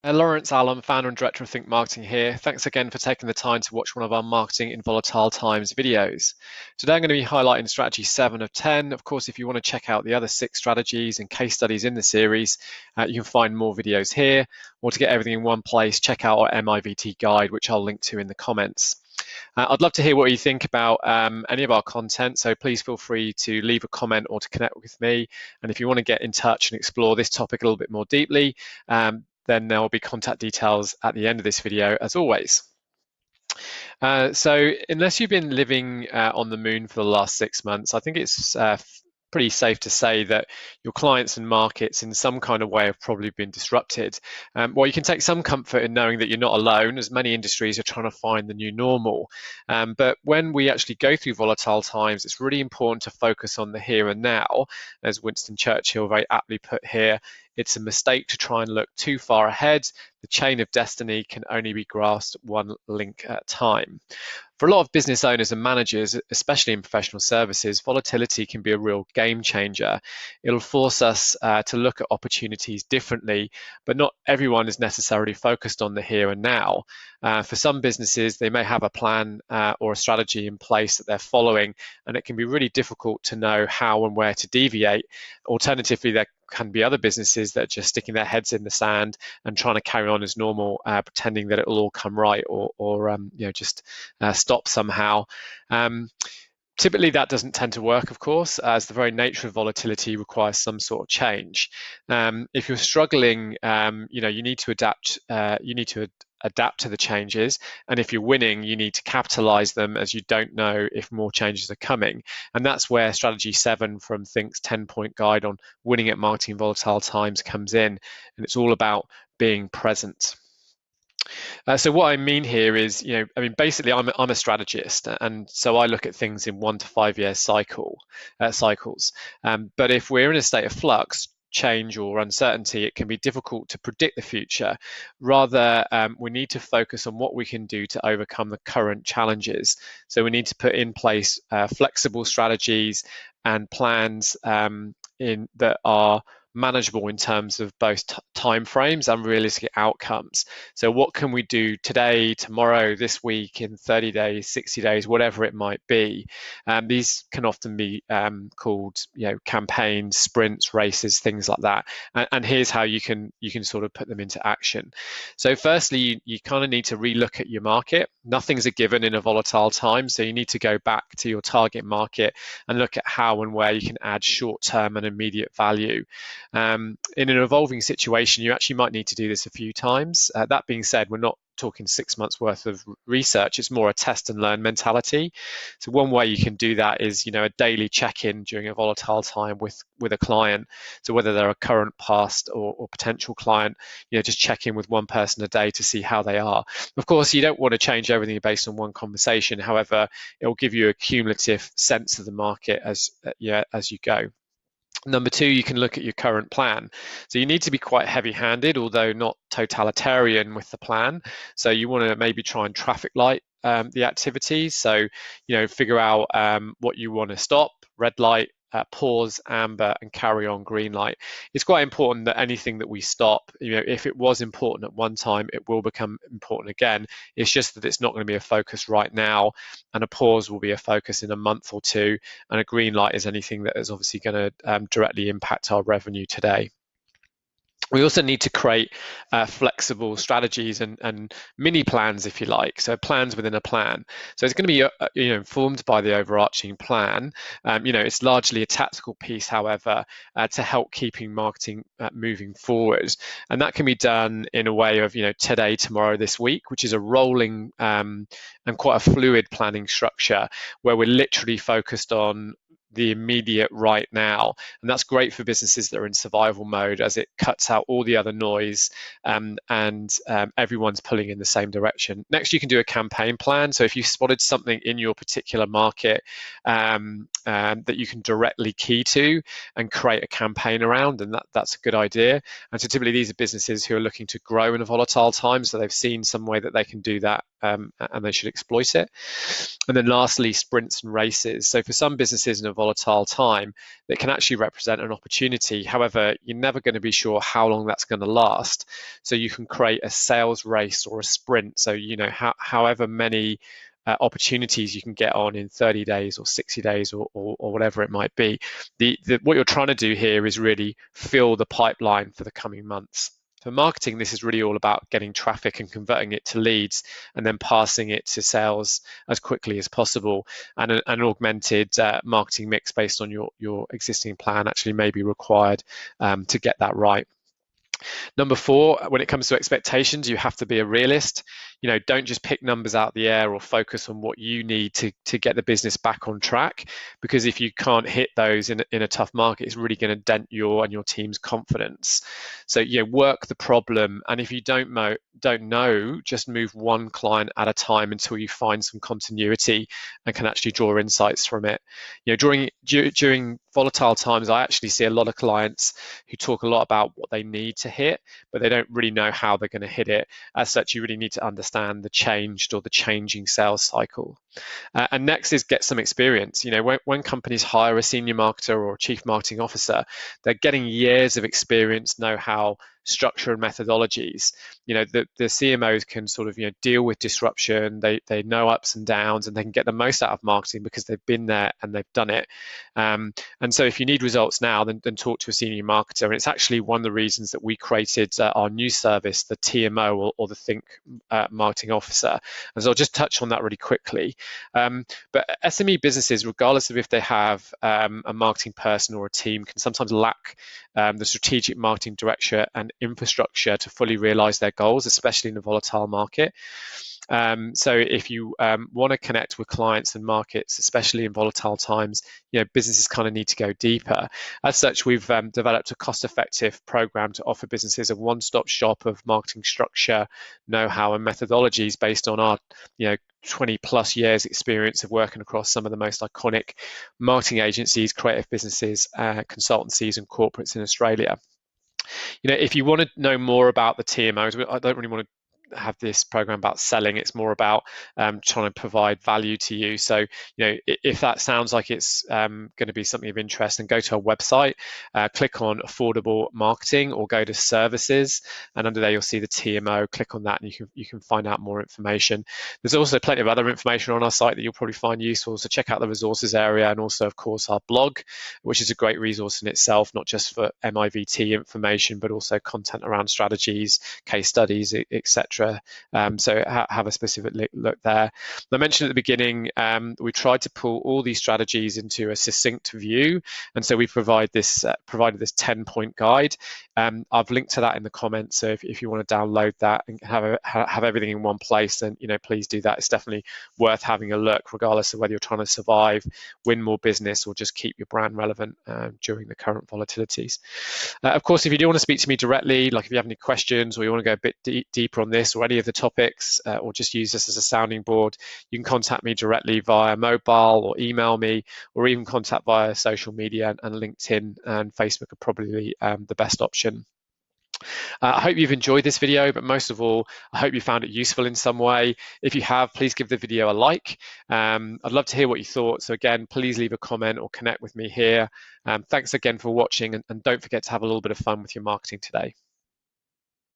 Lawrence Allen, founder and director of Think Marketing here. Thanks again for taking the time to watch one of our Marketing in Volatile Times videos. Today I'm going to be highlighting strategy 7 of 10. Of course, if you want to check out the other 6 strategies and case studies in the series, you can find more videos here, or to get everything in one place, check out our MiVT guide, which I'll link to in the comments. I'd love to hear what you think about any of our content, so please feel free to leave a comment or to connect with me. And if you want to get in touch and explore this topic a little bit more deeply, then there will be contact details at the end of this video, as always. So unless you've been living on the moon for the last 6 months, I think it's pretty safe to say that your clients and markets in some kind of way have probably been disrupted. Well, you can take some comfort in knowing that you're not alone, as many industries are trying to find the new normal. But when we actually go through volatile times, it's really important to focus on the here and now. As Winston Churchill very aptly put here, it's a mistake to try and look too far ahead. The chain of destiny can only be grasped one link at a time. For a lot of business owners and managers, especially in professional services, volatility can be a real game changer. It'll force us to look at opportunities differently, but not everyone is necessarily focused on the here and now. For some businesses, they may have a plan or a strategy in place that they're following, and it can be really difficult to know how and where to deviate. Alternatively, there can be other businesses that are just sticking their heads in the sand and trying to carry on as normal, pretending that it will all come right, or just stop somehow. Typically, that doesn't tend to work, of course, as the very nature of volatility requires some sort of change. If you're struggling, you need to adapt. You need to adapt to the changes, and if you're winning, you need to capitalize them, as you don't know if more changes are coming. And that's where strategy 7 from Think's 10-point guide on winning at marketing in volatile times comes in, and it's all about being present. So what I mean here is, basically I'm a strategist, and so I look at things in 1 to 5 year cycles. But if we're in a state of flux, change or uncertainty, it can be difficult to predict the future. Rather, we need to focus on what we can do to overcome the current challenges. So we need to put in place flexible strategies and plans that are manageable in terms of both time frames and realistic outcomes. So what can we do today, tomorrow, this week, in 30 days, 60 days, whatever it might be? These can often be called campaigns, sprints, races, things like that. And here's how you can sort of put them into action. So firstly, you kind of need to relook at your market. Nothing's a given in a volatile time, so you need to go back to your target market and look at how and where you can add short-term and immediate value. In an evolving situation, you actually might need to do this a few times. That being said, we're not talking 6 months worth of research. It's more a test and learn mentality. So one way you can do that is, a daily check-in during a volatile time with a client. So whether they're a current, past, or potential client, just check in with one person a day to see how they are. Of course, you don't want to change everything based on one conversation. However, it will give you a cumulative sense of the market as you go. Number 2, you can look at your current plan. So you need to be quite heavy-handed, although not totalitarian with the plan. So you want to maybe try and traffic light the activities. So, figure out what you want to stop, red light, pause, amber, and carry on, green light. It's quite important that anything that we stop, if it was important at one time, it will become important again. It's just that it's not going to be a focus right now, and a pause will be a focus in a month or two, and a green light is anything that is obviously going to directly impact our revenue today. We also need to create flexible strategies and mini plans, if you like. So plans within a plan. So it's going to be informed by the overarching plan. It's largely a tactical piece, however, to help keeping marketing moving forward. And that can be done in a way of today, tomorrow, this week, which is a rolling and quite a fluid planning structure where we're literally focused on the immediate right now. And that's great for businesses that are in survival mode, as it cuts out all the other noise and everyone's pulling in the same direction. Next, you can do a campaign plan. So if you spotted something in your particular market that you can directly key to and create a campaign around, and that's a good idea. And so typically these are businesses who are looking to grow in a volatile time, so they've seen some way that they can do that and they should exploit it. And then lastly, sprints and races. So for some businesses in a volatile time, that can actually represent an opportunity. However, you're never going to be sure how long that's going to last. So you can create a sales race or a sprint. So, however many opportunities you can get on in 30 days or 60 days or whatever it might be. What you're trying to do here is really fill the pipeline for the coming months. For marketing, this is really all about getting traffic and converting it to leads and then passing it to sales as quickly as possible. And an augmented marketing mix based on your existing plan actually may be required to get that right. Number 4, when it comes to expectations, you have to be a realist. Don't just pick numbers out of the air or focus on what you need to get the business back on track, because if you can't hit those in a tough market, it's really going to dent your and your team's confidence. So work the problem, and if you don't know, just move one client at a time until you find some continuity and can actually draw insights from it. During volatile times, I actually see a lot of clients who talk a lot about what they need to hit, but they don't really know how they're going to hit it. As such, you really need to understand the changed or the changing sales cycle. And next is get some experience. When companies hire a senior marketer or a chief marketing officer, they're getting years of experience, know-how, structure and methodologies. The CMOs can sort of deal with disruption. They know ups and downs, and they can get the most out of marketing because they've been there and they've done it. And so if you need results now, then talk to a senior marketer. And it's actually one of the reasons that we created our new service, the TMO, or the Think Marketing Officer. And so I'll just touch on that really quickly. But SME businesses, regardless of if they have a marketing person or a team, can sometimes lack the strategic marketing direction and infrastructure to fully realize their goals, especially in a volatile market. So if you want to connect with clients and markets, especially in volatile times, businesses kind of need to go deeper. As such, we've developed a cost-effective program to offer businesses a one-stop shop of marketing structure, know-how, and methodologies based on our 20 plus years experience of working across some of the most iconic marketing agencies, creative businesses, consultancies, and corporates in Australia. If you want to know more about the TMOs, I don't really want to have this program about selling. It's more about trying to provide value to you. So if that sounds like it's going to be something of interest, then go to our website, click on affordable marketing, or go to services, and under there you'll see the TMO. Click on that and you can find out more information. There's also plenty of other information on our site that you'll probably find useful, so check out the resources area, and also of course our blog, which is a great resource in itself, not just for MiVT information but also content around strategies, case studies, etc. So have a specific look there. I mentioned at the beginning, we tried to pull all these strategies into a succinct view, and so we provided this 10-point guide. I've linked to that in the comments, so if you want to download that and have everything in one place, then please do that. It's definitely worth having a look, regardless of whether you're trying to survive, win more business, or just keep your brand relevant during the current volatilities. Of course, if you do want to speak to me directly, like if you have any questions or you want to go a bit deeper on this or any of the topics, or just use this as a sounding board, you can contact me directly via mobile or email me, or even contact via social media, and LinkedIn and Facebook are probably the best option. I hope you've enjoyed this video, but most of all, I hope you found it useful in some way. If you have, please give the video a like. I'd love to hear what you thought. So again, please leave a comment or connect with me here. Thanks again for watching, and don't forget to have a little bit of fun with your marketing today.